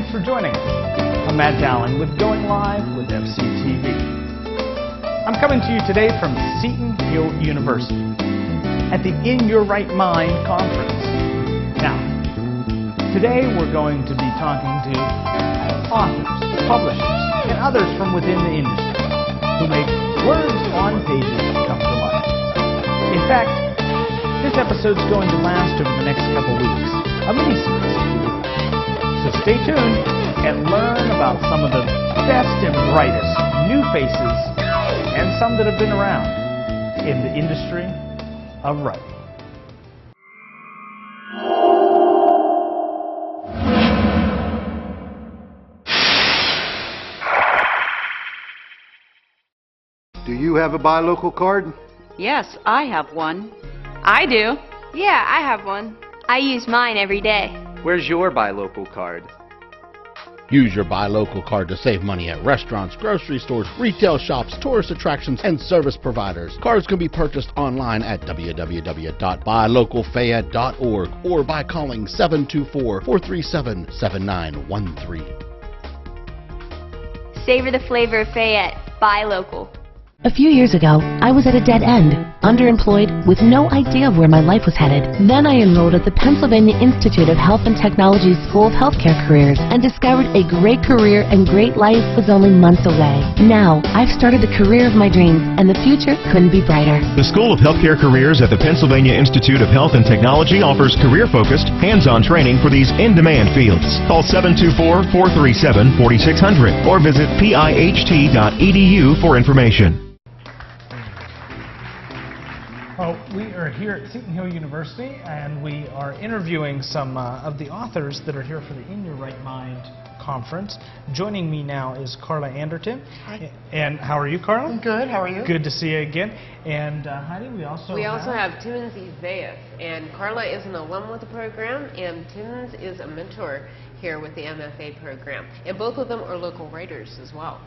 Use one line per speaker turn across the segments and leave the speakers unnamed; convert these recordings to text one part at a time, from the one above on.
Thanks for joining us. I'm Matt Dowling with Going Live with FCTV. I'm coming to you today from Seton Hill University at the In Your Right Mind conference. Now, today we're going to be talking to authors, publishers, and others from within the industry who make words on pages come to life. In fact, this episode's going to last over the next couple weeks, a mini-series. So stay tuned and learn about some of the best and brightest new faces and some that have been around in the industry of writing.
Do you have a buy local card?
Yes, I have one. I do.
Yeah, I have one. I use mine every day.
Where's your buy local card?
Use your buy local card to save money at restaurants, grocery stores, retail shops, tourist attractions, and service providers. Cards can be purchased online at www.buylocalfayette.org or by calling 724-437-7913.
Savor the flavor of Fayette. Buy local.
A few years ago, I was at a dead end, underemployed, with no idea of where my life was headed. Then I enrolled at the Pennsylvania Institute of Health and Technology's School of Healthcare Careers and discovered a great career and great life was only months away. Now, I've started the career of my dreams, and the future couldn't be brighter.
The School of Healthcare Careers at the Pennsylvania Institute of Health and Technology offers career-focused, hands-on training for these in-demand fields. Call 724-437-4600 or visit piht.edu for information.
Well, we are here at Seton Hill University, and we are interviewing some of the authors that are here for the In Your Right Mind conference. Joining me now is Carla Anderton. Hi. And how are you, Carla?
I'm good. How are you?
Good to see you again. And Heidi, we also
have Timmons Isaiah, and Carla is an alum with the program, and Timmons is a mentor here with the MFA program. And both of them are local writers as well.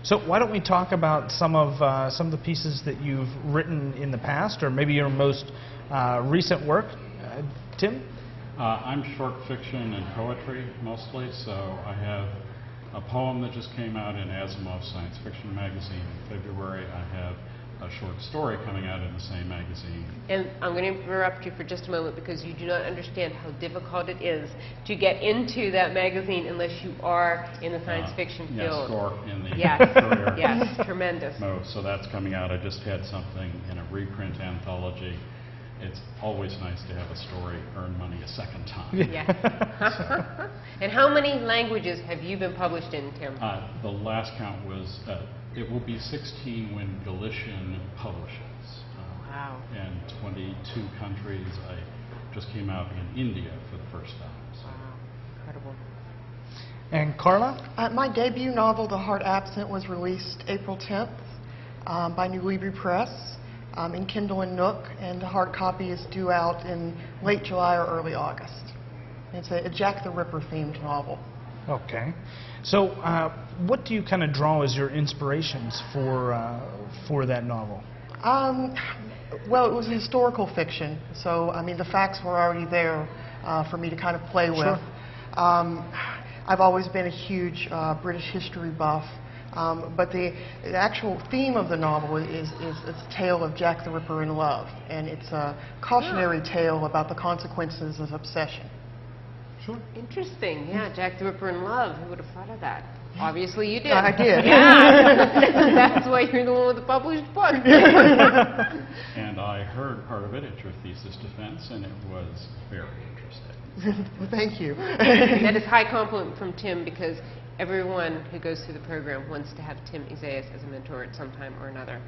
So why don't we talk about some of the pieces that you've written in the past, or maybe your most recent work, Tim?
I'm short fiction and poetry mostly, so I have a poem that just came out in Asimov Science Fiction magazine in February. I have a short story coming out in the same magazine.
And I'm going to interrupt you for just a moment because you do not understand how difficult it is to get into that magazine unless you are in the science fiction field.
Yes, or in the
career. Yes, tremendous.
Mode. So that's coming out. I just had something in a reprint anthology. It's always nice to have a story earn money a second time.
Yes. And how many languages have you been published in, Tim?
The last count was it will be 16 when Galician publishes.
Wow.
And 22 countries. I just came out in India for the first time. So.
Wow, incredible.
And Carla?
My debut novel, The Heart Absent, was released April 10th by New Libri Press in Kindle and Nook, and the hard copy is due out in late July or early August. It's a Jack the Ripper themed novel.
Okay. So what do you kind of draw as your inspirations for that novel?
Well, it was historical fiction, so I mean the facts were already there for me to kind of play with.
Sure.
I've always been a huge British history buff, but the actual theme of the novel is a tale of Jack the Ripper in love, and it's a cautionary tale about the consequences of obsession.
Sure.
Interesting. Yeah, Jack the Ripper in love. Who would have thought of that? Obviously you did.
I did.
Yeah. That's why you're the one with the published book.
And I heard part of it at your thesis defense, and it was very interesting.
Well, thank you.
That is high compliment from Tim, because everyone who goes through the program wants to have Tim Isaiah as a mentor at some time or another.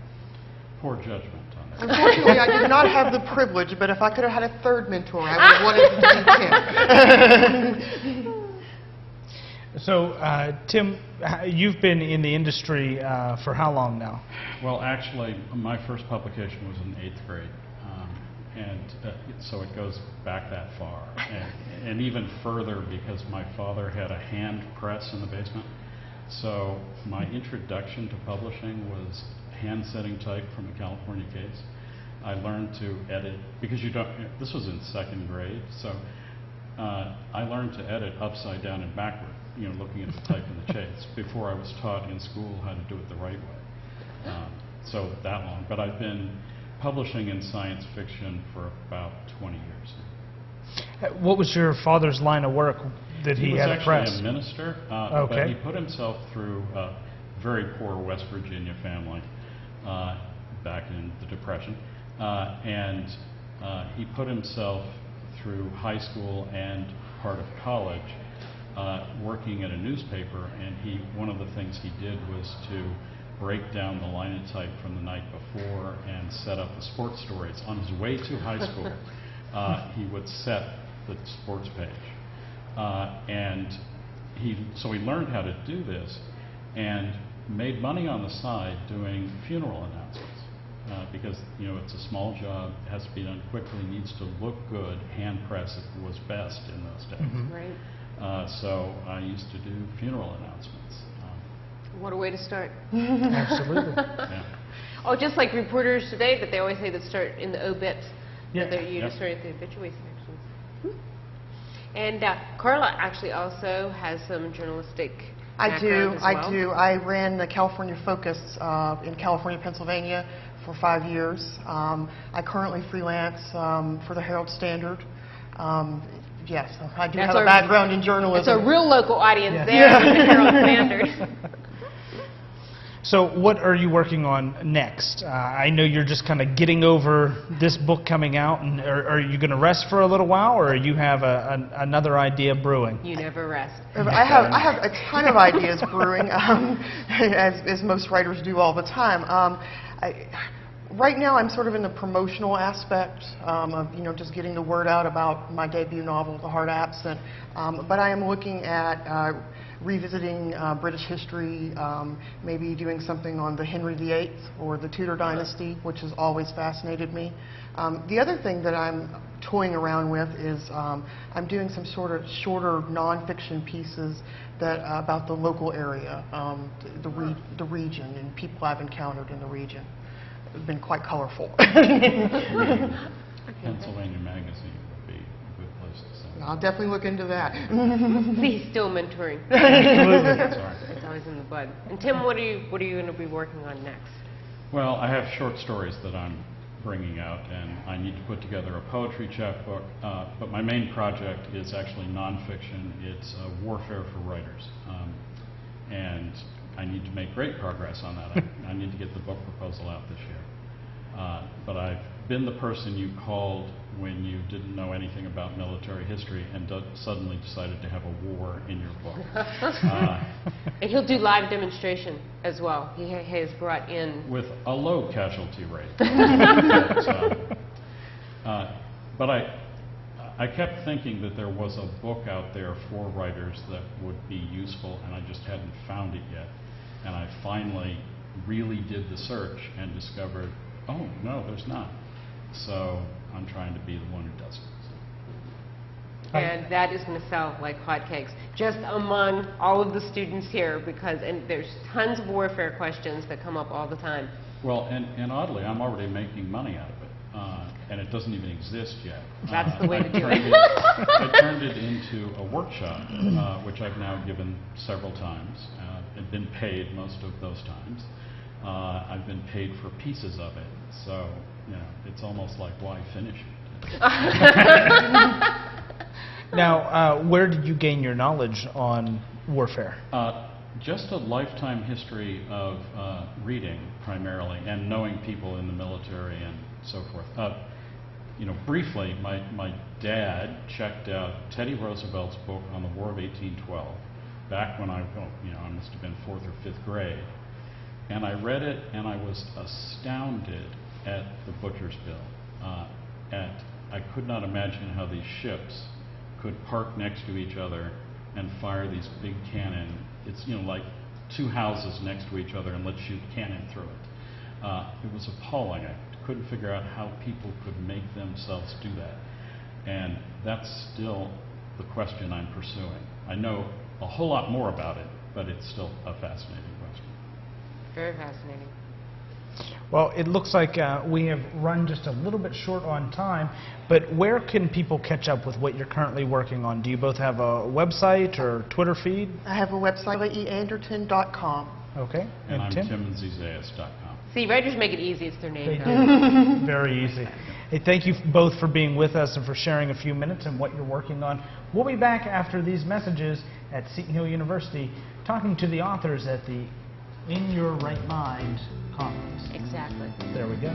Poor judgment on that.
Unfortunately, I did not have the privilege, but if I could have had a third mentor, I would have wanted to be Tim.
So, Tim, you've been in the industry for how long now?
Well, actually, my first publication was in 8th grade, so it goes back that far, and even further because my father had a hand press in the basement. So my introduction to publishing was hand-setting type from the California case. I learned to edit, because this was in 2nd grade, so I learned to edit upside down and backward. looking at the type and the chase before I was taught in school how to do it the right way. So that long. But I've been publishing in science fiction for about 20 years.
What was your father's line of work that he had a press?
He was actually a minister,
Okay.
but he put himself through a very poor West Virginia family back in the Depression, and he put himself through high school and part of college working at a newspaper, and one of the things he did was to break down the linotype from the night before and set up the sports stories. On his way to high school, he would set the sports page. So he learned how to do this and made money on the side doing funeral announcements. Because it's a small job, has to be done quickly, needs to look good. Hand press was best in those days.
Mm-hmm.
Right.
So I used to do funeral announcements.
What a way to start.
Absolutely.
Yeah.
Oh, just like reporters today, that they always say that start in the obits.
Yeah.
That you just start at the obituary sections. And Carla actually also has some journalistic background as well.
I do. I ran the California Focus in California, Pennsylvania for 5 years. I currently freelance for the Herald Standard. Yes, I do have a background in journalism.
It's a real local audience
Yeah.
there with the Herald Standard.
So what are you working on next? I know you're just kind of getting over this book coming out, and are you going to rest for a little while, or you have another idea brewing?
You never rest.
I have a ton of ideas brewing, as most writers do all the time. Right now, I'm sort of in the promotional aspect of just getting the word out about my debut novel, The Heart Absent. But I am looking at revisiting British history, maybe doing something on the Henry VIII or the Tudor dynasty, which has always fascinated me. The other thing that I'm toying around with is I'm doing some sort of shorter nonfiction pieces that about the local area, the region, and people I've encountered in the region. It's been quite colorful.
Pennsylvania Magazine would be a good place to send.
I'll definitely look into that.
He's still mentoring.
Sorry.
It's always in the bud. And Tim, what are you going to be working on next?
Well, I have short stories that I'm bringing out, and I need to put together a poetry chapbook. But my main project is actually nonfiction. It's warfare for writers, and I need to make great progress on that. I need to get the book proposal out this year. But I've been the person you called when you didn't know anything about military history and suddenly decided to have a war in your book.
And he'll do live demonstration as well. He has brought in...
With a low casualty rate. But I kept thinking that there was a book out there for writers that would be useful, and I just hadn't found it yet. And I finally really did the search and discovered, oh, no, there's not. So I'm trying to be the one who does it.
And that is going to sell like hotcakes, just among all of the students here, and there's tons of warfare questions that come up all the time.
Well, and oddly, I'm already making money out of it, and it doesn't even exist yet.
That's the way to do it.
I turned it into a workshop, which I've now given several times, and been paid most of those times. I've been paid for pieces of it, so it's almost like, why finish it?
Now, where did you gain your knowledge on warfare?
Just a lifetime history of reading, primarily, and knowing people in the military and so forth. Briefly, my dad checked out Teddy Roosevelt's book on the War of 1812 back when I must have been 4th or 5th grade. And I read it, and I was astounded at the butcher's bill. I could not imagine how these ships could park next to each other and fire these big cannon. It's like two houses next to each other and let's shoot cannon through it. It was appalling. I couldn't figure out how people could make themselves do that. And that's still the question I'm pursuing. I know a whole lot more about it, but it's still a fascinating question.
Very fascinating.
Well, it looks like we have run just a little bit short on time, but where can people catch up with what you're currently working on? Do you both have a website or Twitter feed?
I have a website, eanderton.com.
Okay.
And I'm
Tim?
timandzezeus.com.
See, writers make it easy. It's their name.
They
though.
do. Very easy. Hey, thank you both for being with us and for sharing a few minutes and what you're working on. We'll be back after these messages at Seton Hill University talking to the authors at the In Your Right Mind conference.
Exactly.
There we go.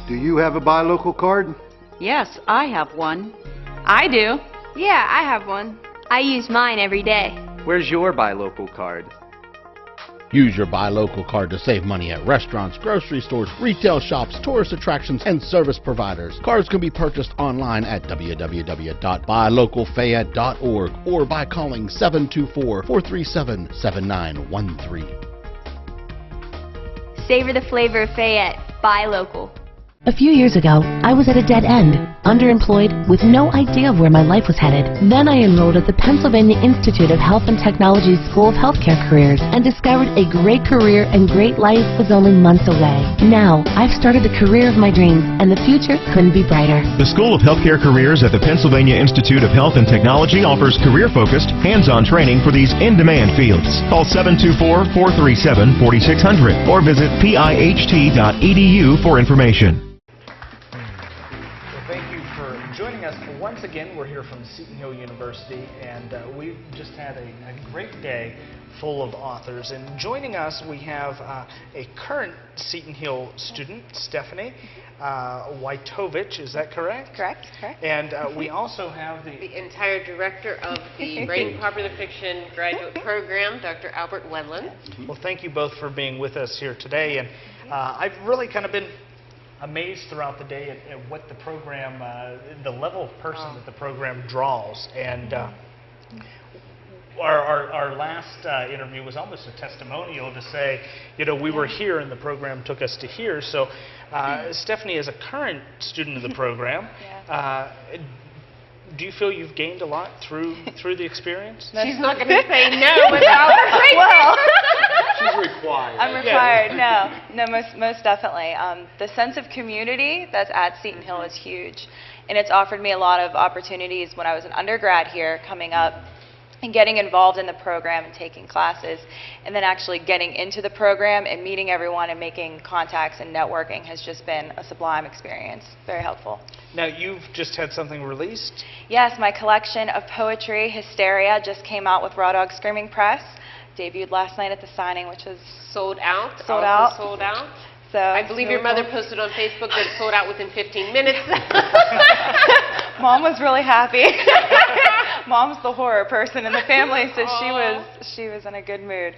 Do you have a buy local card?
Yes, I have one. I do.
Yeah, I have one. I use mine every day.
Where's your buy local card?
Use your buy local card to save money at restaurants, grocery stores, retail shops, tourist attractions, and service providers. Cards can be purchased online at www.buylocalfayette.org or by calling 724-437-7913.
Savor the flavor of Fayette. Buy local.
A few years ago, I was at a dead end, underemployed, with no idea of where my life was headed. Then I enrolled at the Pennsylvania Institute of Health and Technology's School of Healthcare Careers and discovered a great career and great life was only months away. Now, I've started the career of my dreams, and the future couldn't be brighter.
The School of Healthcare Careers at the Pennsylvania Institute of Health and Technology offers career-focused, hands-on training for these in-demand fields. Call 724-437-4600 or visit piht.edu for information.
Thank you for joining us. Once again, we're here from Seton Hill University, and we've just had a great day full of authors. And joining us, we have a current Seton Hill student, Stephanie Wojtowicz. Is that correct?
Correct.
And we also have
the entire director of the Writing Popular Fiction graduate program, Dr. Albert Wendland.
Well, thank you both for being with us here today. And I've really kind of been amazed throughout the day at what the program, the level of person that the program draws. And our last interview was almost a testimonial to say, you know, we were here and the program took us to here. So Stephanie, as a current student of the program, do you feel you've gained a lot through the experience?
She's not going to say no without
well,
She's required.
I'm required. No, most definitely. The sense of community that's at Seton Hill is huge, and it's offered me a lot of opportunities when I was an undergrad here, coming up and getting involved in the program and taking classes, and then actually getting into the program and meeting everyone and making contacts and networking has just been a sublime experience. Very helpful.
Now, you've just had something released?
Yes, my collection of poetry, Hysteria, just came out with Raw Dog Screaming Press. Debuted last night at the signing, which was
sold out.
Sold out.
Sold out.
So
I believe your mother posted on Facebook that it sold out within 15 minutes.
Mom was really happy. Mom's the horror person in the family, so she was in a good mood.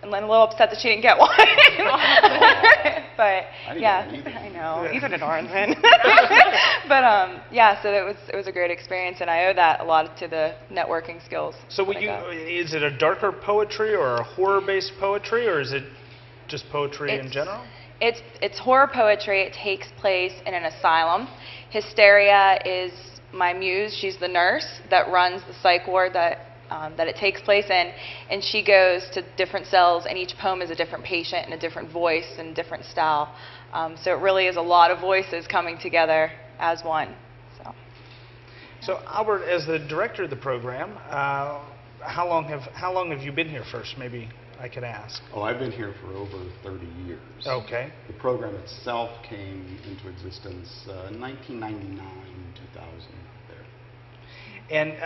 And then a little upset that she didn't get one. But yeah, I know, even in Orangeman. But yeah, so it was a great experience, and I owe that a lot to the networking skills.
So is it a darker poetry or a horror-based poetry, or is it just poetry in general?
It's horror poetry. It takes place in an asylum. Hysteria is my muse. She's the nurse that runs the psych ward that it takes place in, and she goes to different cells, and each poem is a different patient and a different voice and different style. So it really is a lot of voices coming together as one.
So Albert, as the director of the program, how long have you been here first? Maybe I could ask.
Oh, I've been here for over 30 years.
Okay.
The program itself came into existence 1999, 2000.
And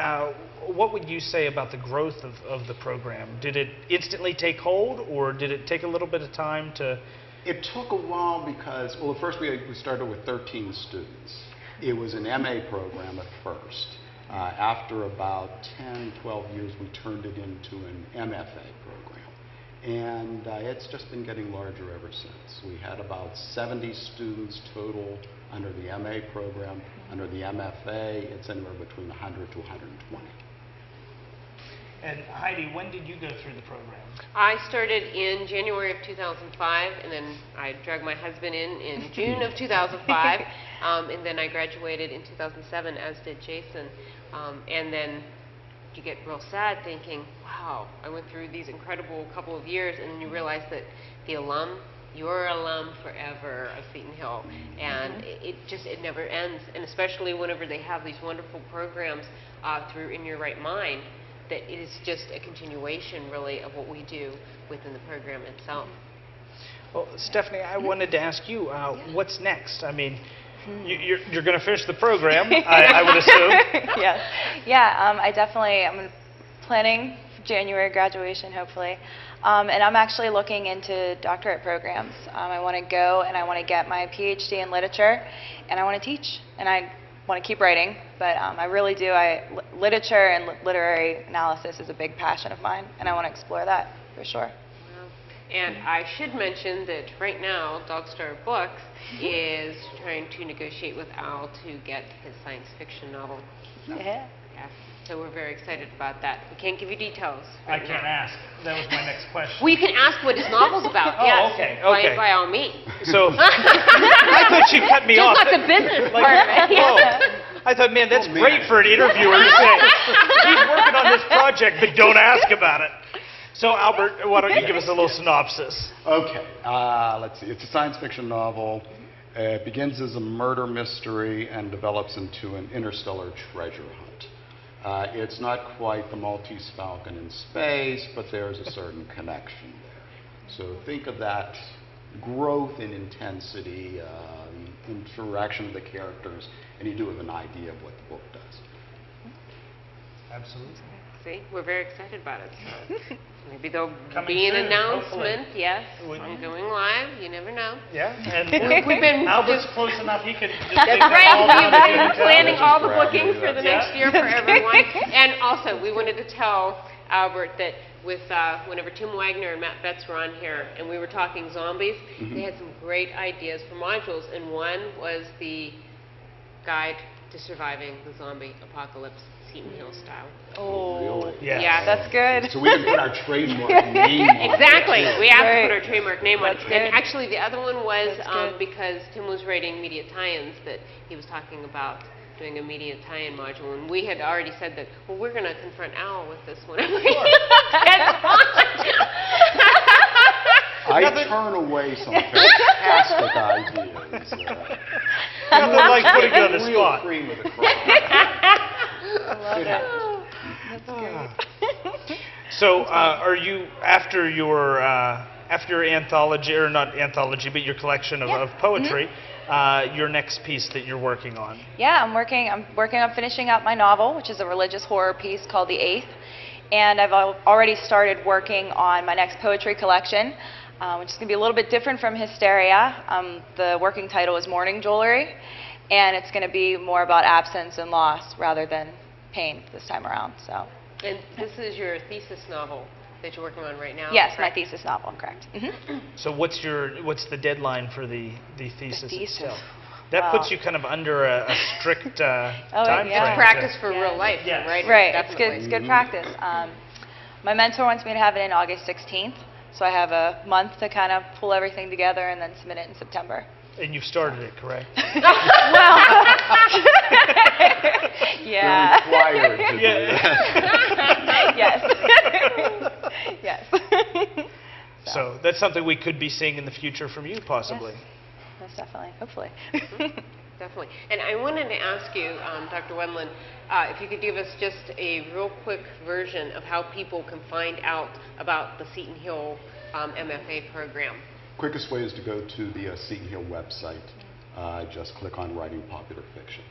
what would you say about the growth of the program? Did it instantly take hold, or did it take a little bit of time to?
It took a while because, well, first we started with 13 students. It was an MA program at first. After about 10, 12 years, we turned it into an MFA program. And it's just been getting larger ever since. We had about 70 students total under the MA program. Under the MFA, it's anywhere between 100 to 120.
And Heidi, when did you go through the program?
I started in January of 2005, and then I dragged my husband in June of 2005. And then I graduated in 2007, as did Jason. And then you get real sad thinking, wow, I went through these incredible couple of years, and then you realize that the alum, you're alum forever of Seton Hill, and it never ends. And especially whenever they have these wonderful programs through In Your Right Mind, that it is just a continuation, really, of what we do within the program itself.
Well, Stephanie, I wanted to ask you, what's next? I mean, you're going to finish the program, I would assume.
Yes. Yeah, I'm planning January graduation, hopefully. And I'm actually looking into doctorate programs. I want to go and I want to get my PhD in literature, and I want to teach, and I want to keep writing, but I really do. Literature and literary analysis is a big passion of mine, and I want to explore that for sure.
And I should mention that right now, Dogstar Books is trying to negotiate with Al to get his science fiction novel.
Yeah.
So we're very excited about that. We can't give you details.
I can't ask. That was my next question.
Well, you can ask what his novel's about.
Oh,
yes.
okay.
By all means.
So I thought she cut me off.
Just like the business part of it.
Oh, I thought, man, that's great for an interviewer to say, he's working on this project, but don't ask about it. So, Albert, why don't you give us a little synopsis?
Okay, let's see. It's a science fiction novel. It begins as a murder mystery and develops into an interstellar treasure hunt. It's not quite the Maltese Falcon in space, but there's a certain connection there. So think of that growth in intensity, interaction of the characters, and you do have an idea of what the book does.
Absolutely.
See, we're very excited about it. So maybe there'll
Coming
be an
soon,
announcement,
hopefully.
Yes, on Going Live. You never know.
Yeah, and
we've been
Albert's close enough, he could just
That's
take
right.
all the
We've been
details.
planning all the bookings for the
Yeah.
next year for everyone. And also, we wanted to tell Albert that with whenever Tim Wagner and Matt Betts were on here and we were talking zombies, they had some great ideas for modules, and one was the guide to surviving the zombie apocalypse, Seton Hill style.
Oh,
really?
Yeah.
That's good.
So we can put our trademark name on it.
Exactly. We have to
Right.
put our trademark name on it.
That's
And
good.
actually, the other one was
That's good.
because Tim was writing media tie-ins that he was talking about doing a media tie-in module, and we had already said that, well, we're going to confront Al with this one.
I turn away some fantastic ideas.
Nothing like putting you on the
real
spot.
cream of the crop.
I love it. That's great.
So, are you after your anthology, or not anthology, but your collection of poetry? Your next piece that you're working on?
Yeah, I'm working on finishing up my novel, which is a religious horror piece called The Eighth, and I've already started working on my next poetry collection, which is going to be a little bit different from Hysteria. The working title is Mourning Jewelry, and it's going to be more about absence and loss rather than pain this time around. So.
And this is your thesis novel that you're working on right now?
Yes,
correct?
my thesis novel, correct.
So what's the deadline for the thesis itself? That
Wow.
puts you kind of under a strict time frame.
It's practice for real life,
Yes.
right?
Right,
Definitely.
it's good practice. My mentor wants me to have it in August 16th, so I have a month to kind of pull everything together and then submit it in September.
And you've started it, correct?
Well, yeah.
You're required to do that.
Yes. Yes.
So that's something we could be seeing in the future from you, possibly.
Yes. Most definitely, hopefully.
Definitely. And I wanted to ask you, Dr. Wendland, if you could give us just a real quick version of how people can find out about the Seton Hill MFA program.
Quickest way is to go to the Seton Hill website. Just click on Writing Popular Fiction.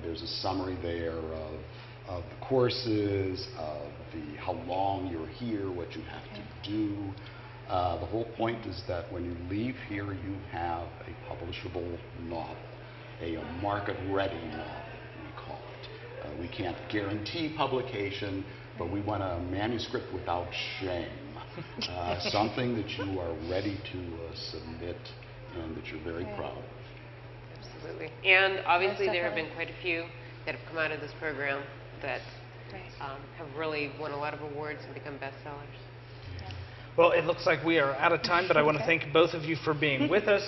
There's a summary there of the courses, of how long you're here, what you have to do. The whole point is that when you leave here, you have a publishable novel, a market-ready novel, we call it. We can't guarantee publication, but we want a manuscript without shame. Something that you are ready to submit and that you're very proud of.
Absolutely. And obviously there have been quite a few that have come out of this program that have really won a lot of awards and become bestsellers.
Well, it looks like we are out of time, but I want to thank both of you for being with us.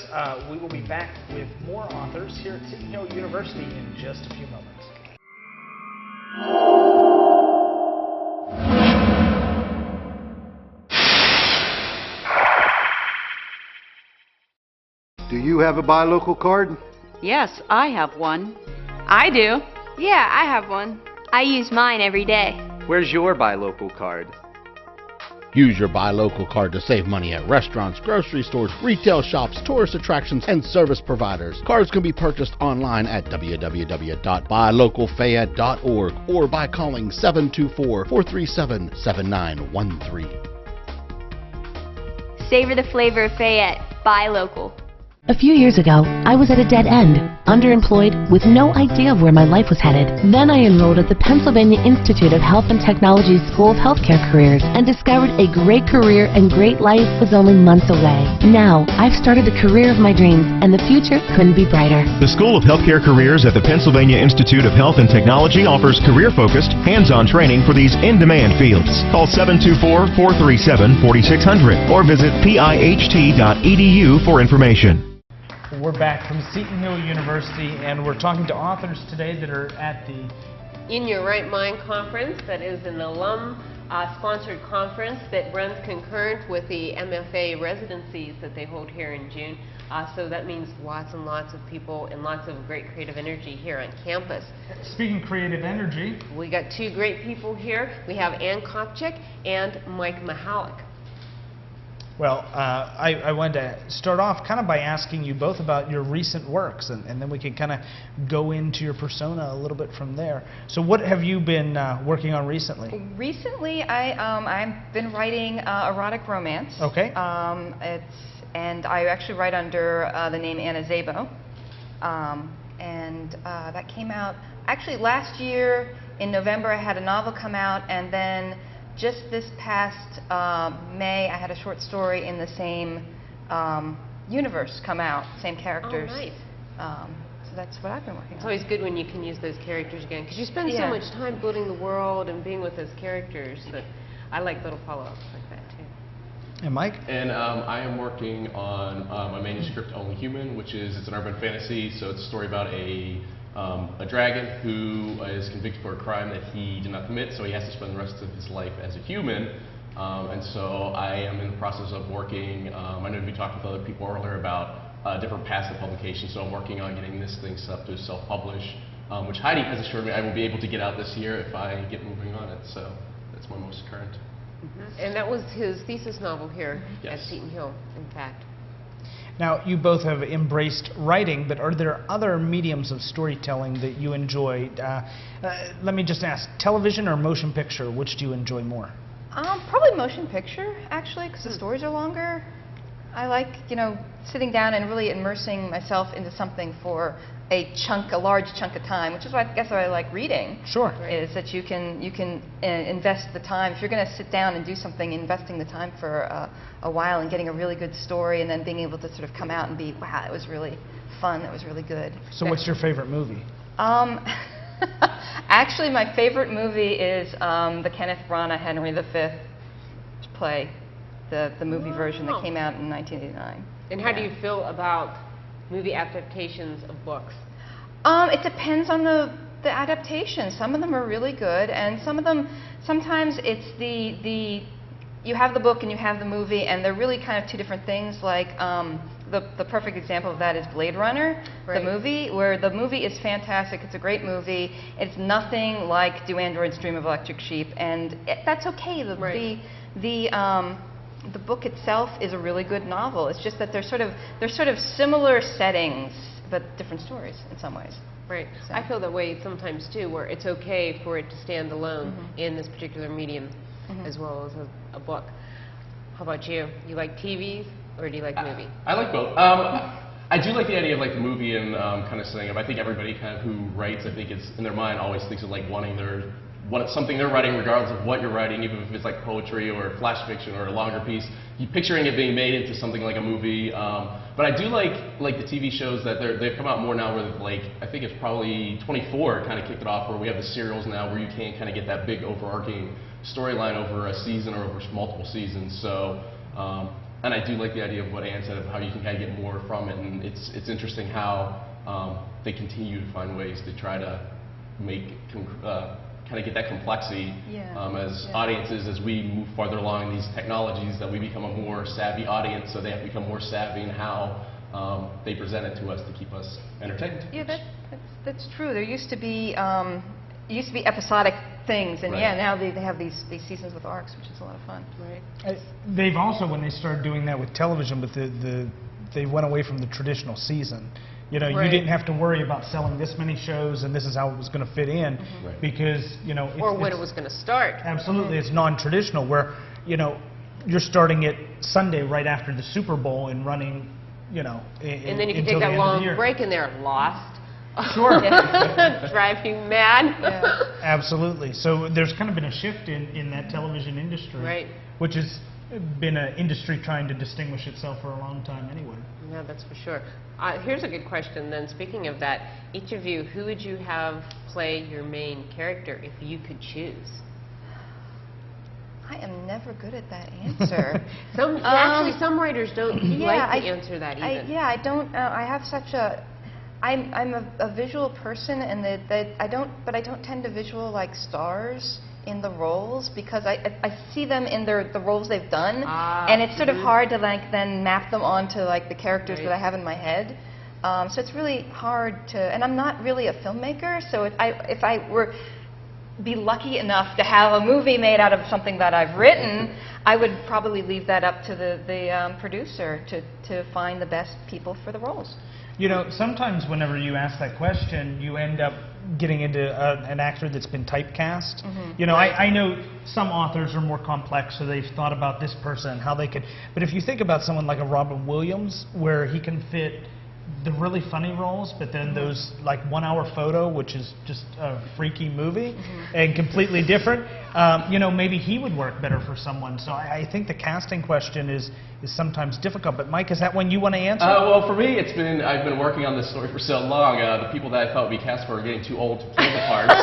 We will be back with more authors here at Seton Hill University in just a few moments.
Do you have a buy local card?
Yes, I have one. I do.
Yeah, I have one. I use mine every day.
Where's your buy local card?
Use your buy local card to save money at restaurants, grocery stores, retail shops, tourist attractions, and service providers. Cards can be purchased online at www.buylocalfayette.org or by calling 724-437-7913.
Savor the flavor of Fayette. Buy local.
A few years ago, I was at a dead end, underemployed, with no idea of where my life was headed. Then I enrolled at the Pennsylvania Institute of Health and Technology's School of Healthcare Careers and discovered a great career and great life was only months away. Now, I've started the career of my dreams, and the future couldn't be brighter.
The School of Healthcare Careers at the Pennsylvania Institute of Health and Technology offers career-focused, hands-on training for these in-demand fields. Call 724-437-4600 or visit piht.edu for information.
We're back from Seton Hill University, and we're talking to authors today that are at the
In Your Right Mind conference. That is an alum-sponsored conference that runs concurrent with the MFA residencies that they hold here in June. So that means lots and lots of people and lots of great creative energy here on campus.
Speaking creative energy,
we got two great people here. We have Ann Kopchik and Mike Mahalik.
well, I wanted to start off kind of by asking you both about your recent works, and then we can kind of go into your persona a little bit from there. So what have you been working on recently?
Recently, I've been writing erotic romance.
Okay.
And I actually write under the name Anna Szabo. That came out actually last year in November. I had a novel come out, and then just this past May, I had a short story in the same universe come out, same characters.
Oh, nice.
So that's what I've been working on.
It's always good when you can use those characters again, because you spend so much time building the world and being with those characters that I like little follow-ups like that too.
And Mike?
And I am working on my manuscript, Only Human, which it's an urban fantasy, so it's a story about a dragon who is convicted for a crime that he did not commit, so he has to spend the rest of his life as a human. And so I am in the process of working, I know we talked with other people earlier about different paths of publication, so I'm working on getting this thing set up to self-publish, which Heidi has assured me I will be able to get out this year if I get moving on it, so that's my most current.
And that was his thesis novel here at Seton Hill, in fact.
Now, you both have embraced writing, but are there other mediums of storytelling that you enjoy? Let me just ask, television or motion picture, which do you enjoy more?
Probably motion picture, actually, because the stories are longer. I like, sitting down and really immersing myself into something for a large chunk of time, which is why I guess I like reading.
Sure.
Is that you can invest the time. If you're going to sit down and do something, investing the time for a while and getting a really good story, and then being able to sort of come out and be, wow, it was really fun. That was really good.
So, what's your favorite movie?
Actually, my favorite movie is the Kenneth Branagh Henry V play, the movie version that came out in 1989.
And how do you feel about movie adaptations of books?
It depends on the adaptation. Some of them are really good, and some of them, sometimes it's you have the book and you have the movie, and they're really kind of two different things. Like the perfect example of that is Blade Runner, the movie, where the movie is fantastic. It's a great movie. It's nothing like Do Androids Dream of Electric Sheep, and that's okay. The book itself is a really good novel. It's just that they're sort of similar settings, but different stories in some ways.
Right. So. I feel that way sometimes too, where it's okay for it to stand alone in this particular medium, as well as a book. How about you? You like TVs or do you like movie?
I like both. I do like the idea of like the movie and kind of setting up. I think everybody kind of who writes, I think it's in their mind always thinks of like wanting something they're writing, regardless of what you're writing, even if it's like poetry or flash fiction or a longer piece, you're picturing it being made into something like a movie. But I do like the TV shows that they've come out more now where like, I think it's probably 24 kind of kicked it off, where we have the serials now where you can kind of get that big overarching storyline over a season or over multiple seasons. So, and I do like the idea of what Ann said of how you can kind of get more from it, and it's interesting how they continue to find ways to try to make kind of get that complexity as audiences, as we move farther along in these technologies, that we become a more savvy audience, so they have to become more savvy in how they present it to us to keep us entertained.
Yeah, that's true. There used to be episodic things, and now they have these seasons with arcs, which is a lot of fun.
Right. They've also, when they started doing that with television, but they went away from the traditional season. You know, you didn't have to worry about selling this many shows and this is how it was going to fit in, because, you know...
Or when it was going to start.
Absolutely. It's non-traditional, where, you know, you're starting it Sunday right after the Super Bowl and running, you know,
and then you can take that long break and they're lost.
Sure.
Driving mad.
Absolutely. So there's kind of been a shift in that television industry, which has been an industry trying to distinguish itself for a long time anyway.
Yeah, that's for sure. Here's a good question then. Speaking of that, each of you, who would you have play your main character if you could choose?
I am never good at that answer.
Actually, some writers don't like to answer that even.
I don't. I have such a... I'm a visual person, and I don't tend to visual like stars in the roles, because I see them in the roles they've done, and it's sort of hard to like then map them onto like the characters that I have in my head. So it's really hard to, and I'm not really a filmmaker, so if I were be lucky enough to have a movie made out of something that I've written, I would probably leave that up to the producer to find the best people for the roles.
You know, sometimes whenever you ask that question, you end up getting into an actor that's been typecast. You know, I know some authors are more complex, so they've thought about this person, how they could... But if you think about someone like a Robin Williams, where he can fit the really funny roles, but then those like 1 hour photo, which is just a freaky movie and completely different, you know, maybe he would work better for someone. So I think the casting question is sometimes difficult. But Mike, is that one you want to answer?
Well, for me, I've been working on this story for so long. The people that I thought would be cast for are getting too old to play the parts.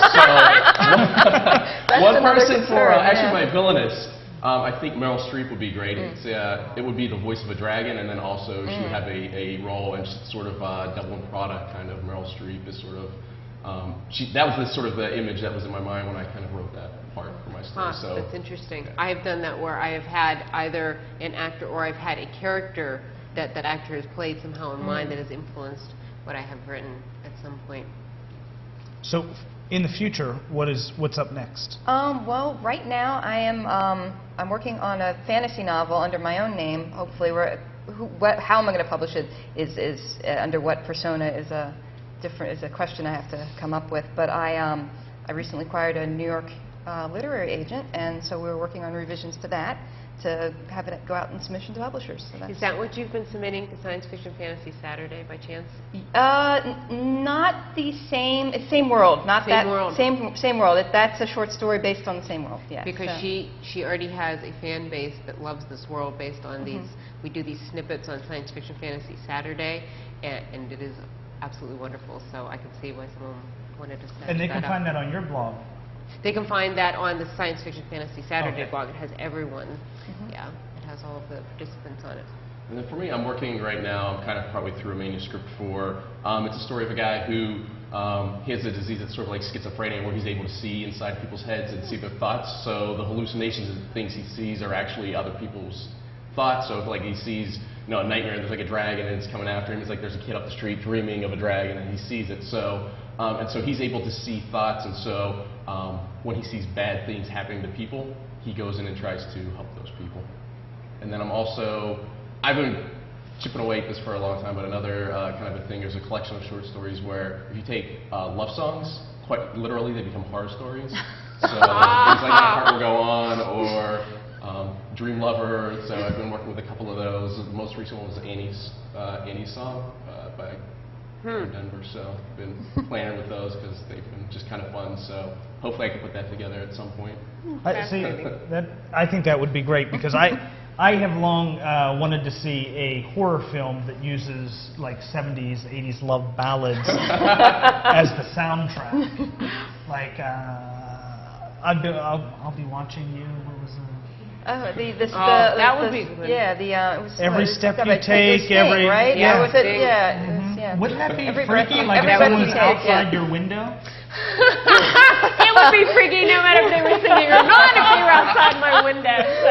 So one person for actually my villainess. I think Meryl Streep would be great. It would be the voice of a dragon, and then also she would have a role, and sort of Devil and Prada kind of. Meryl Streep is sort of that was sort of the image that was in my mind when I kind of wrote that part for my story. So
that's interesting. I have done that where I have had either an actor or I've had a character that actor has played somehow in mind that has influenced what I have written at some point.
So in the future, what's up next?
Well, right now I'm working on a fantasy novel under my own name. Hopefully, how am I going to publish it is under what persona is a question I have to come up with. But I recently acquired a New York literary agent, and so we're working on revisions to that to have it go out in submission to publishers. So
is that what you've been submitting to Science Fiction Fantasy Saturday by chance?
Not the same. It's same world. Not
same
that
world.
Same world. That's a short story based on the same world. Yeah.
Because she already has a fan base that loves this world based on these. We do these snippets on Science Fiction Fantasy Saturday, and it is absolutely wonderful. So I can see why someone wanted to snatch
And they can
that
find
up.
that on your blog.
They can find that on the Science Fiction Fantasy Saturday blog. It has everyone. Yeah, it has all of the participants on it.
And then for me, I'm working right now, I'm kind of partway through a manuscript for, it's a story of a guy who, he has a disease that's sort of like schizophrenia, where he's able to see inside people's heads and see their thoughts. So the hallucinations and things he sees are actually other people's thoughts. So if like he sees, you know, a nightmare, there's like a dragon and it's coming after him, it's like there's a kid up the street dreaming of a dragon and he sees it. So, and so he's able to see thoughts, and so when he sees bad things happening to people, he goes in and tries to help those people. And then I've been chipping away at this for a long time, but another kind of a thing, there's a collection of short stories where if you take love songs, quite literally they become horror stories. So things like My Heart Will Go On, or Dream Lover. So I've been working with a couple of those. The most recent one was Annie's song by Denver. So I've been playing with those because they've been just kind of fun. So hopefully I can put that together at some point.
I think that would be great, because I have long wanted to see a horror film that uses like 70s, 80s love ballads as the soundtrack. Like, I'll be watching you. What was
that would be good.
Yeah, it was
every step you
take,
take, every
right?
Yeah,
was it? Yeah.
Wouldn't that be
Every
freaky?
breath
Like if
every breath
someone
you
was
take,
outside your window.
It would be freaky no matter if they were singing or not if they were outside my window. So.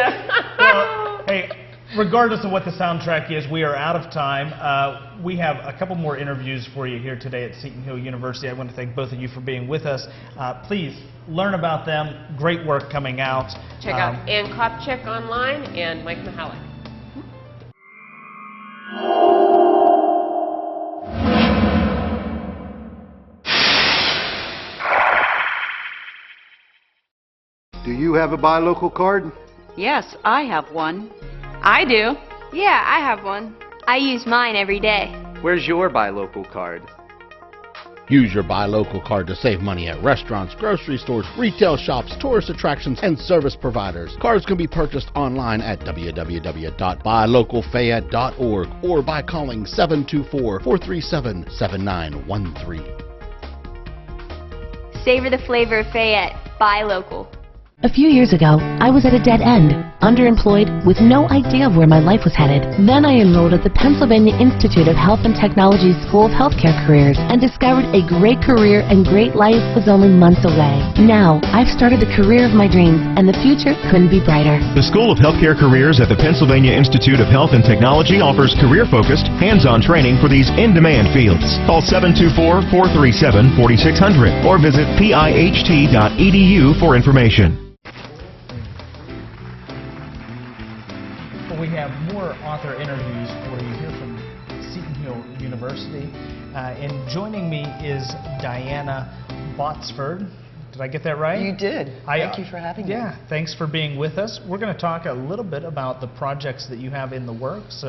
Well, hey, regardless of what the soundtrack is, we are out of time. We have a couple more interviews for you here today at Seton Hill University. I want to thank both of you for being with us. Please learn about them. Great work coming out.
Check out Ann Kopchak online and Mike Mihalik.
Do you have a buy local card?
Yes, I have one. I do.
Yeah, I have one. I use mine every day.
Where's your buy local card?
Use your Buy Local card to save money at restaurants, grocery stores, retail shops, tourist attractions, and service providers. Cards can be purchased online at www.buylocalfayette.org or by calling 724-437-7913.
Savor the flavor of Fayette. Buy local.
A few years ago, I was at a dead end, underemployed, with no idea of where my life was headed. Then I enrolled at the Pennsylvania Institute of Health and Technology's School of Healthcare Careers and discovered a great career and great life was only months away. Now, I've started the career of my dreams, and the future couldn't be brighter.
The School of Healthcare Careers at the Pennsylvania Institute of Health and Technology offers career-focused, hands-on training for these in-demand fields. Call 724-437-4600 or visit piht.edu for information.
We have more author interviews for you here from Seton Hill University. And joining me is Diana Botsford. Did I get that right?
You did. Thank you for having me.
Yeah, thanks for being with us. We're going to talk a little bit about the projects that you have in the works.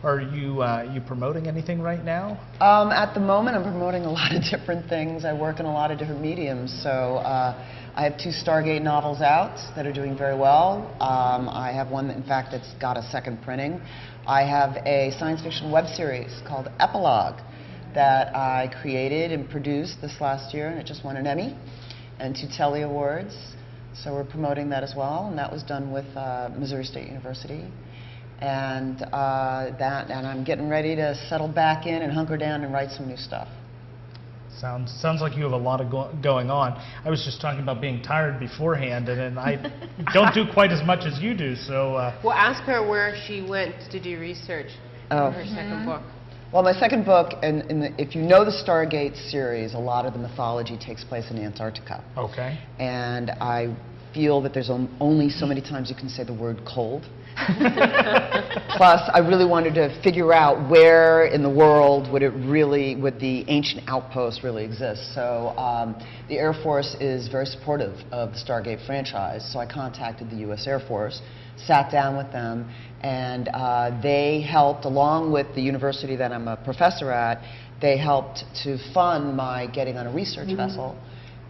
Are you promoting anything right now?
At the moment, I'm promoting a lot of different things. I work in a lot of different mediums. So I have 2 Stargate novels out that are doing very well. I have one that, in fact, that's got a second printing. I have a science fiction web series called Epilogue that I created and produced this last year, and it just won an Emmy and 2 Telly Awards. So we're promoting that as well, and that was done with Missouri State University. And I'm getting ready to settle back in and hunker down and write some new stuff.
Sounds like you have a lot of going on. I was just talking about being tired beforehand, and I don't do quite as much as you do. So
well, ask her where she went to do research for her second book.
Well, my second book, if you know the Stargate series, a lot of the mythology takes place in Antarctica.
Okay.
And I feel that there's only so many times you can say the word cold. Plus, I really wanted to figure out where in the world would the ancient outpost really exist. So the Air Force is very supportive of the Stargate franchise, so I contacted the U.S. Air Force, sat down with them, and they helped, along with the university that I'm a professor at, they helped to fund my getting on a research vessel.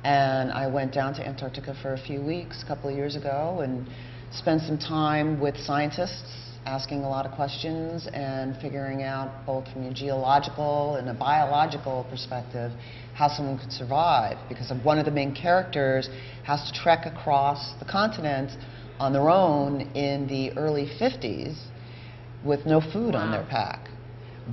And I went down to Antarctica for a few weeks a couple of years ago and spent some time with scientists, asking a lot of questions and figuring out, both from a geological and a biological perspective, how someone could survive. Because one of the main characters has to trek across the continent on their own in the early 50s with no food on their pack.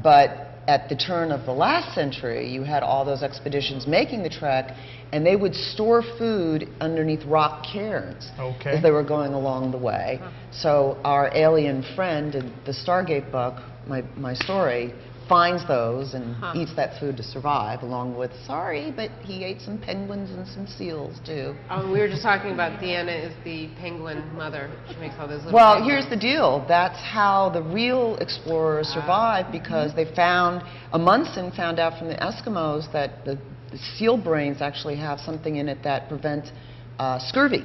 But at the turn of the last century, you had all those expeditions making the trek, and they would store food underneath rock cairns as they were going along the way. So our alien friend in the Stargate book, my story, finds those and eats that food to survive, along with, sorry, but he ate some penguins and some seals too.
Oh, we were just talking about Deanna is the penguin mother. She makes all those little
Well,
penguins.
here's the deal. That's how the real explorers survived, because they found, Amundsen found out from the Eskimos that the seal brains actually have something in it that prevent scurvy.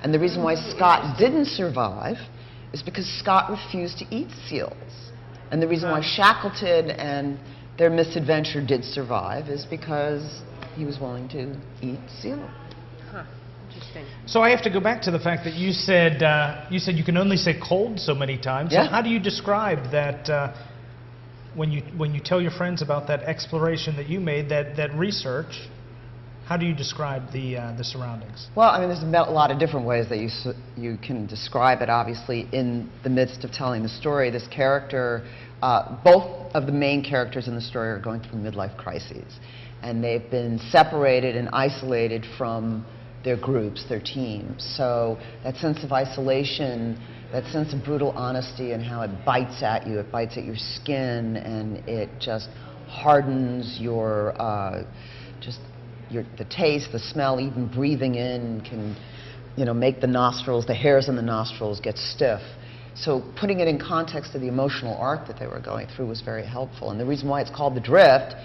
And the reason why Scott didn't survive is because Scott refused to eat seals. And the reason why Shackleton and their misadventure did survive is because he was willing to eat seal.
Interesting.
So I have to go back to the fact that you said you can only say cold so many times.
Yeah.
So how do you describe that when you tell your friends about that exploration that you made, that research? How do you describe the surroundings?
Well, I mean, there's a lot of different ways that you can describe it. Obviously, in the midst of telling the story, this character, both of the main characters in the story are going through midlife crises. And they've been separated and isolated from their groups, their teams. So that sense of isolation, that sense of brutal honesty and how it bites at you, it bites at your skin, and it just hardens your, the taste, the smell, even breathing in can, make the nostrils, the hairs in the nostrils get stiff. So putting it in context of the emotional arc that they were going through was very helpful. And the reason why it's called the drift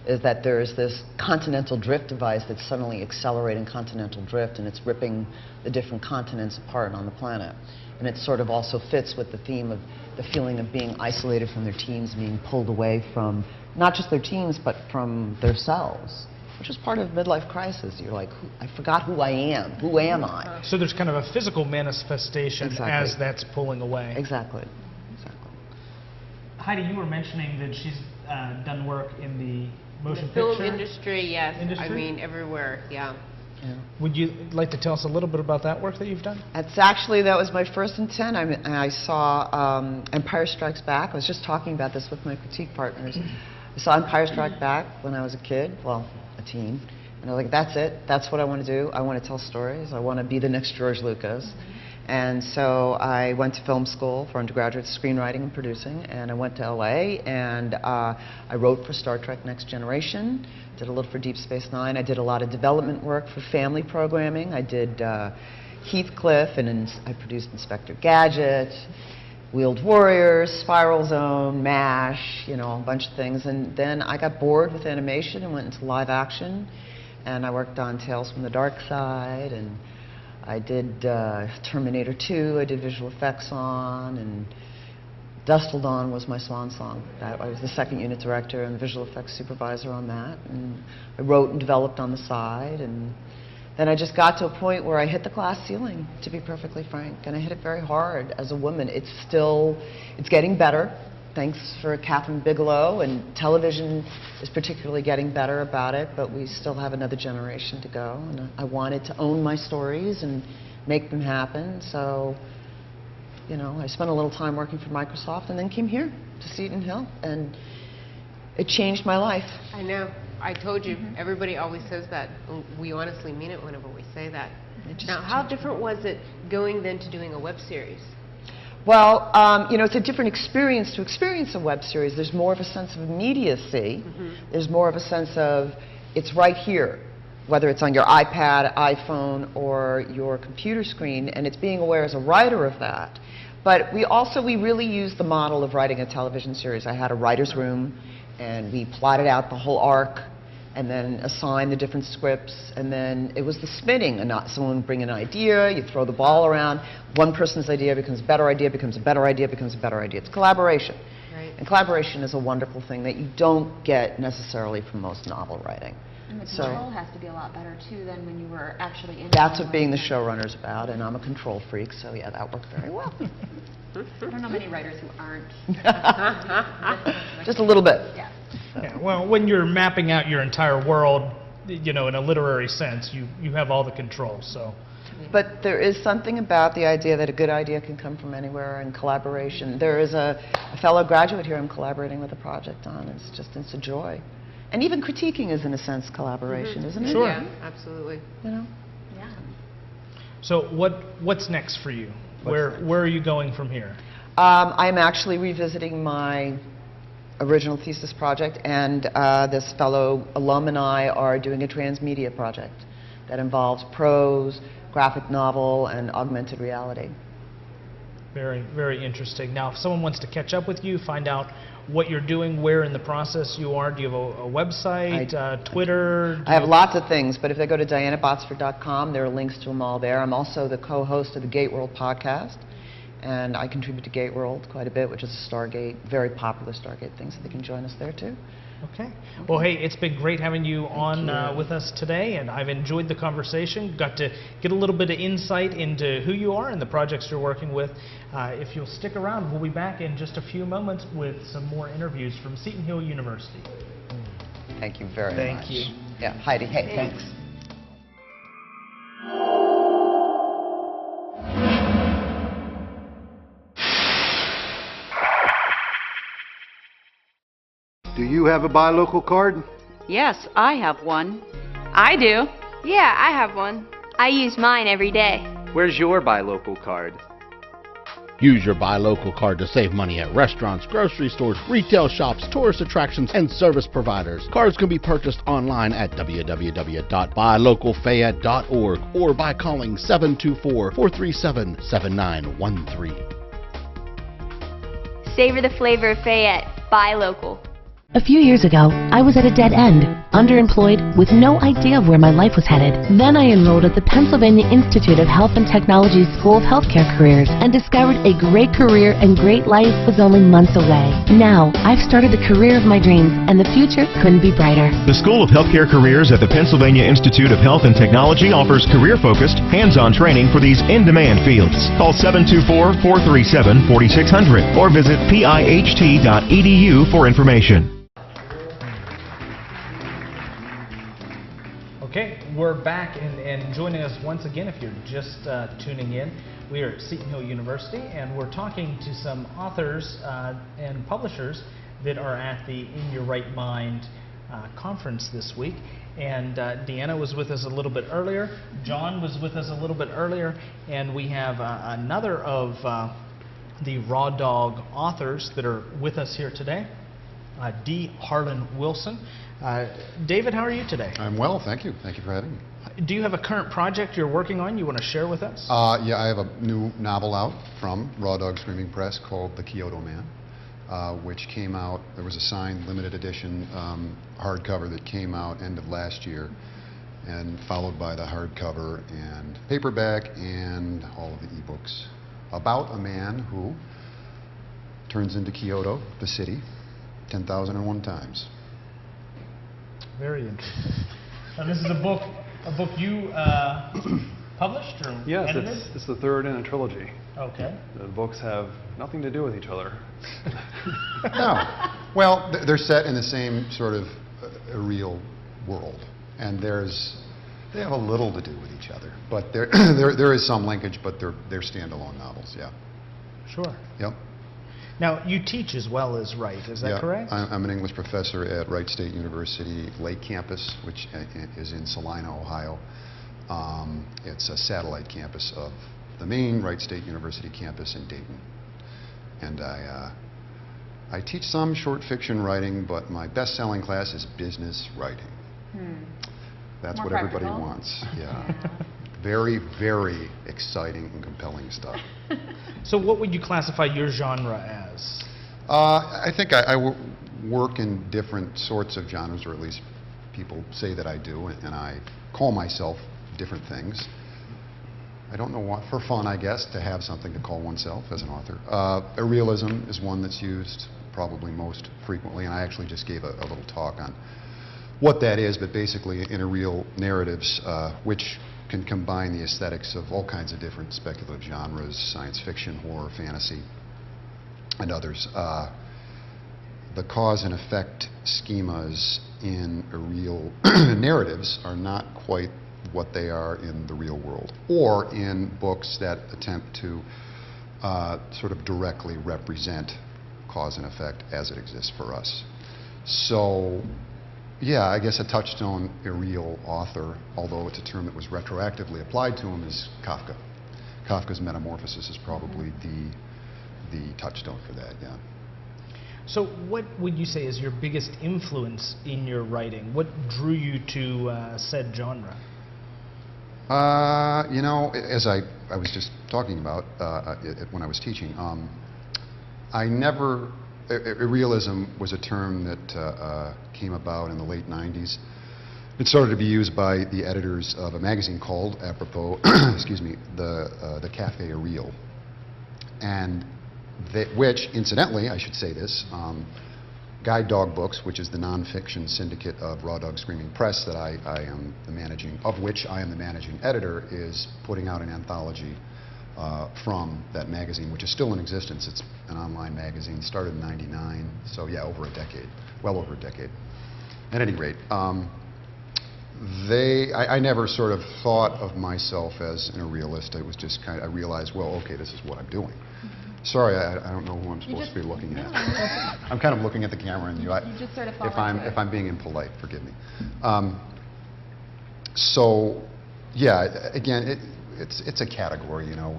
is that there's this continental drift device that's suddenly accelerating continental drift, and it's ripping the different continents apart on the planet. And it sort of also fits with the theme of the feeling of being isolated from their teams, being pulled away from not just their teams, but from themselves, which is part of midlife crisis. You're like, I forgot who I am. Who am I?
So there's kind of a physical manifestation as that's pulling away.
Exactly.
Heidi, you were mentioning that she's done work in the motion
film
picture
industry, yes. I mean, everywhere, yeah.
Would you like to tell us a little bit about that work that you've done?
That was my first intent. I saw Empire Strikes Back. I was just talking about this with my critique partners. I saw Empire Strikes Back when I was a kid, well, a teen. And I was like, that's it. That's what I want to do. I want to tell stories. I want to be the next George Lucas. And so I went to film school for undergraduate screenwriting and producing, and I went to LA, and I wrote for Star Trek Next Generation, did a little for Deep Space Nine. I did a lot of development work for family programming. I did Heathcliff, and I produced Inspector Gadget, Wheeled Warriors, Spiral Zone, MASH, a bunch of things. And then I got bored with animation and went into live action, and I worked on Tales from the Dark Side, and I did Terminator 2, I did visual effects on, and Dusk Till Dawn was my swan song. I was the second unit director and the visual effects supervisor on that. And I wrote and developed on the side. And then I just got to a point where I hit the glass ceiling, to be perfectly frank. And I hit it very hard as a woman. It's getting better. Thanks for Catherine Bigelow, and television is particularly getting better about it, but we still have another generation to go. And I wanted to own my stories and make them happen, so I spent a little time working for Microsoft and then came here to Seton Hill, and it changed my life.
I know. I told you, everybody always says that. We honestly mean it whenever we say that. Now, how different was it going then to doing a web series?
Well, it's a different experience to experience a web series. There's more of a sense of immediacy. There's more of a sense of it's right here, whether it's on your iPad, iPhone, or your computer screen, and it's being aware as a writer of that. But we really use the model of writing a television series. I had a writer's room, and we plotted out the whole arc, and then assigned the different scripts, and then it was the spinning. Someone would bring an idea, you throw the ball around, one person's idea becomes a better idea, becomes a better idea, becomes a better idea. It's collaboration. Right. And collaboration is a wonderful thing that you don't get necessarily from most novel writing.
And the control has to be a lot better, too, than when you were actually in.
That's what being the showrunner's about, and I'm a control freak, so yeah, that worked very well.
I don't know many writers who aren't.
Just a little bit.
Yeah.
Yeah, well, when you're mapping out your entire world, in a literary sense, you have all the control, so.
But there is something about the idea that a good idea can come from anywhere, and collaboration. There is a fellow graduate here I'm collaborating with a project on. It's a joy. And even critiquing is, in a sense, collaboration, isn't it?
Sure.
Yeah, absolutely.
Yeah.
So what's next for you? Where are you going from here?
I'm actually revisiting my original thesis project, and this fellow alum and I are doing a transmedia project that involves prose, graphic novel, and augmented reality.
Very, very interesting. Now, if someone wants to catch up with you, find out what you're doing, where in the process you are, do you have a website, Twitter?
I have lots of things, but if they go to dianabotsford.com, there are links to them all there. I'm also the co-host of the Gate World podcast, and I contribute to Gate World quite a bit, which is a Stargate, very popular Stargate thing, so they can join us there too.
Okay. Well, hey, it's been great having you on with us today, and I've enjoyed the conversation. Got to get a little bit of insight into who you are and the projects you're working with. If you'll stick around, we'll be back in just a few moments with some more interviews from Seton Hill University.
Thank you very much.
Thank you.
Yeah, Heidi, hey, thanks.
Do you have a buy local card?
Yes, I have one. I do.
Yeah, I have one. I use mine every day.
Where's your buy local card?
Use your Buy Local card to save money at restaurants, grocery stores, retail shops, tourist attractions, and service providers. Cards can be purchased online at www.buylocalfayette.org or by calling 724-437-7913.
Savor the flavor of Fayette. Buy local.
A few years ago, I was at a dead end, underemployed, with no idea of where my life was headed. Then I enrolled at the Pennsylvania Institute of Health and Technology's School of Healthcare Careers and discovered a great career and great life was only months away. Now, I've started the career of my dreams, and the future couldn't be brighter.
The School of Healthcare Careers at the Pennsylvania Institute of Health and Technology offers career-focused, hands-on training for these in-demand fields. Call 724-437-4600 or visit piht.edu for information.
Okay, we're back, and joining us once again, if you're just tuning in, we are at Seton Hill University, and we're talking to some authors and publishers that are at the In Your Right Mind conference this week. And Deanna was with us a little bit earlier, John was with us a little bit earlier, and we have another of the Raw Dog authors that are with us here today, D. Harlan Wilson. David, how are you today?
I'm well, thank you. Thank you for having me.
Do you have a current project you're working on you want to share with us?
Yeah, I have a new novel out from Raw Dog Screaming Press called The Kyoto Man, which came out, there was a signed limited edition hardcover that came out end of last year, and followed by the hardcover and paperback and all of the ebooks, about a man who turns into Kyoto, the city, 10,001 times.
Very interesting. Now, this is a book you published or
yes,
edited?
it's the third in a trilogy.
Okay.
The books have nothing to do with each other.
No. Well, they're set in the same sort of real world, and they have a little to do with each other, but there is some linkage, but they're standalone novels. Yeah.
Sure.
Yep.
Now, you teach as well as write, is that correct?
I'm an English professor at Wright State University Lake Campus, which is in Salina, Ohio. It's a satellite campus of the main Wright State University campus in Dayton. And I teach some short fiction writing, but my best-selling class is business writing. That's what everybody wants. Yeah. Very, very exciting and compelling stuff.
So what would you classify your genre as?
I think I work in different sorts of genres, or at least people say that I do, and I call myself different things. I don't know what, for fun, I guess, to have something to call oneself as an author. Realism is one that's used probably most frequently, and I actually just gave a little talk on what that is, but basically irreal narratives, which can combine the aesthetics of all kinds of different speculative genres, science fiction, horror, fantasy, and others. The cause and effect schemas in irreal narratives are not quite what they are in the real world, or in books that attempt to sort of directly represent cause and effect as it exists for us. So, yeah, I guess a touchstone irreal author, although it's a term that was retroactively applied to him, is Kafka. Kafka's Metamorphosis is probably the touchstone for that, yeah.
So what would you say is your biggest influence in your writing? What drew you to said genre?
You know, as I was just talking about when I was teaching, Realism was a term that came about in the late 90s. It started to be used by the editors of a magazine called, apropos, excuse me, the Café Irreal, and which, incidentally, I should say this, Guide Dog Books, which is the nonfiction syndicate of Raw Dog Screaming Press that I am the managing, of which I am the managing editor, is putting out an anthology from that magazine, which is still in existence. It's an online magazine, started in '99, so yeah, over a decade, well over a decade. At any rate, I never sort of thought of myself as a realist. It was just kind of, I realized, well, okay, this is what I'm doing. Sorry, I don't know who I'm supposed to be looking at. I'm kind of looking at the camera and you.
You just sort of fall
if I'm being impolite, forgive me. So, yeah, again, it's a category. You know,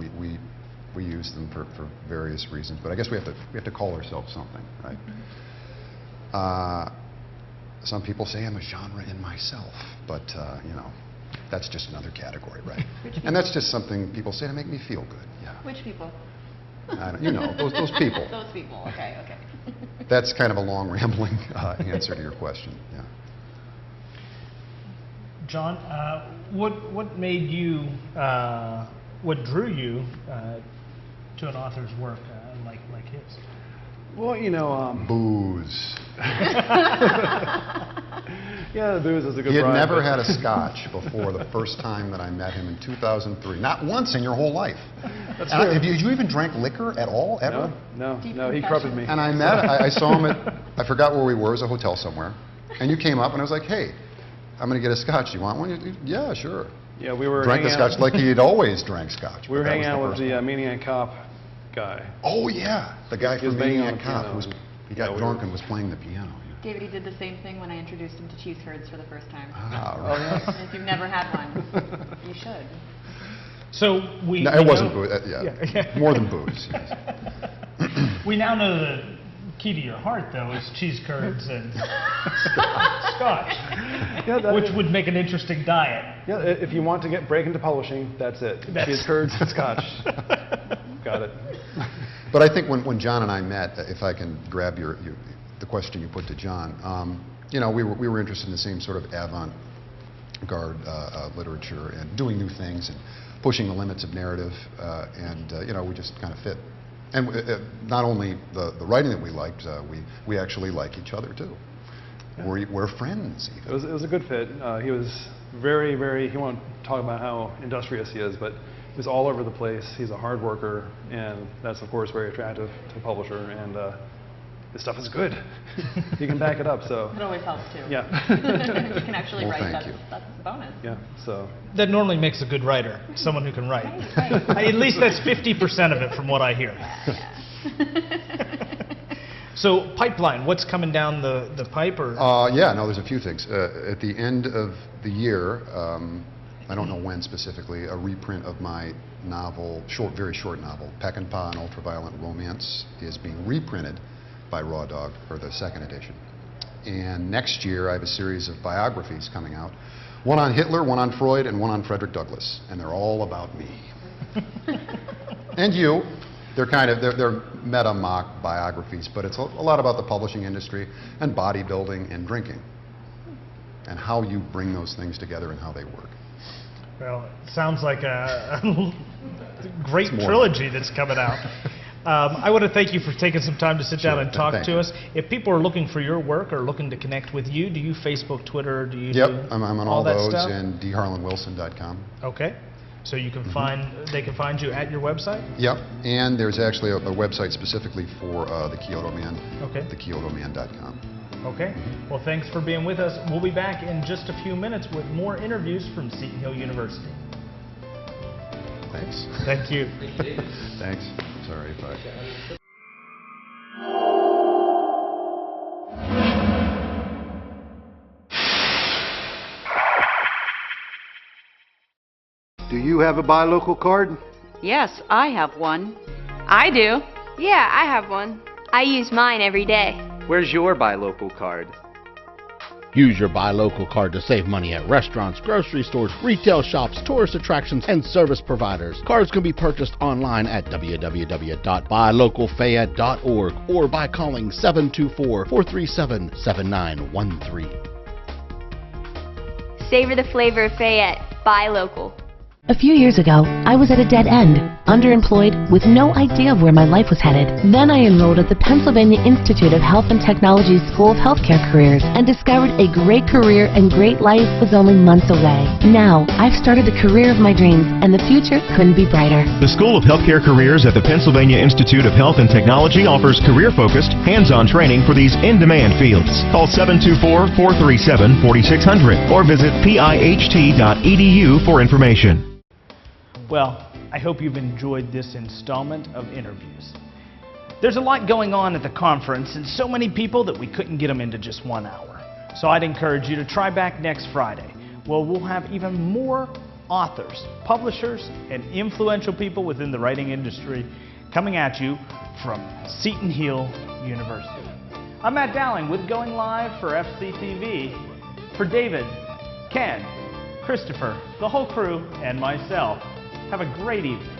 we use them for various reasons, but I guess we have to call ourselves something, right? Some people say I'm a genre in myself, but you know, that's just another category, right? And that's just something people say to make me feel good. Yeah.
Which people?
You know, those people.
Those people. Okay.
That's kind of a long, rambling answer to your question. Yeah.
John, what made you, what drew you to an author's work like his?
Well, you know,
booze.
Yeah, the booze is a good.
He had
ride,
never had a scotch before the first time that I met him in 2003. Not once in your whole life.
That's
and
true.
Have you even drank liquor at all, ever?
No, he corrupted me.
And I saw him at, I forgot where we were, it was a hotel somewhere. And you came up and I was like, hey, I'm going to get a scotch. You want one? Yeah, sure.
Yeah, we were
drank the
hanging
scotch like he had always drank scotch.
We were hanging out with the Maniac Cop guy.
Oh, yeah. The guy from Maniac Cop. He got drunk and was playing the piano.
David, he did the same thing when I introduced him to cheese curds for the first time.
Ah, right.
And if you've never had one, you should.
So
No, it wasn't booze. Yeah. More than booze. Yes.
We now know the key to your heart, though, is cheese curds and scotch, which would make an interesting diet.
Yeah, if you want to break into publishing, that's it. Cheese curds and scotch. Got it.
But I think when John and I met, if I can grab the question you put to John, you know, we were interested in the same sort of avant-garde literature and doing new things and pushing the limits of narrative, and you know, we just kind of fit. And not only the writing that we liked, we actually like each other too. Yeah. We're friends even.
It was a good fit. He was very, he won't talk about how industrious he is, but he was all over the place. He's a hard worker, and that's of course very attractive to a publisher, and this stuff is good. You can back it up, so.
It always helps too.
Yeah.
You can actually write, that's a bonus.
Yeah, so.
That normally makes a good writer, someone who can write.
Right.
At least that's 50% of it from what I hear. So pipeline, what's coming down the pipe? Or?
Yeah, no, there's a few things. At the end of the year, I don't know when specifically, a reprint of my novel, very short novel, Peckinpah, An Ultraviolent Romance, is being reprinted by Raw Dog for the second edition. And next year I have a series of biographies coming out. One on Hitler, one on Freud, and one on Frederick Douglass. And they're all about me. And you. They're they're meta mock biographies, but it's a lot about the publishing industry and bodybuilding and drinking. And how you bring those things together and how they work.
Well, it sounds like a great trilogy that's coming out. I want to thank you for taking some time to sit down and talk to us. If people are looking for your work or looking to connect with you, do you Facebook, Twitter, do you
Yep,
do
I'm on all those and dharlanwilson.com.
Okay. So you can they can find you at your website?
Yep, and there's actually a website specifically for the Kyoto Man, thekyotoman.com.
Okay. Well, thanks for being with us. We'll be back in just a few minutes with more interviews from Seton Hill University.
Thanks.
Thank you.
Thanks. Sorry if I...
Do you have a buy local card?
Yes, I have one. I do.
Yeah, I have one. I use mine every day.
Where's your buy local card?
Use your Buy Local card to save money at restaurants, grocery stores, retail shops, tourist attractions, and service providers. Cards can be purchased online at www.buylocalfayette.org or by calling 724-437-7913.
Savor the flavor of Fayette. Buy local.
A few years ago, I was at a dead end, underemployed, with no idea of where my life was headed. Then I enrolled at the Pennsylvania Institute of Health and Technology's School of Healthcare Careers and discovered a great career and great life was only months away. Now, I've started the career of my dreams, and the future couldn't be brighter.
The School of Healthcare Careers at the Pennsylvania Institute of Health and Technology offers career-focused, hands-on training for these in-demand fields. Call 724-437-4600 or visit piht.edu for information.
Well, I hope you've enjoyed this installment of interviews. There's a lot going on at the conference and so many people that we couldn't get them into just 1 hour. So I'd encourage you to try back next Friday, where we'll have even more authors, publishers, and influential people within the writing industry coming at you from Seton Hill University. I'm Matt Dowling with Going Live for FCTV. For David, Ken, Christopher, the whole crew, and myself, have a great evening.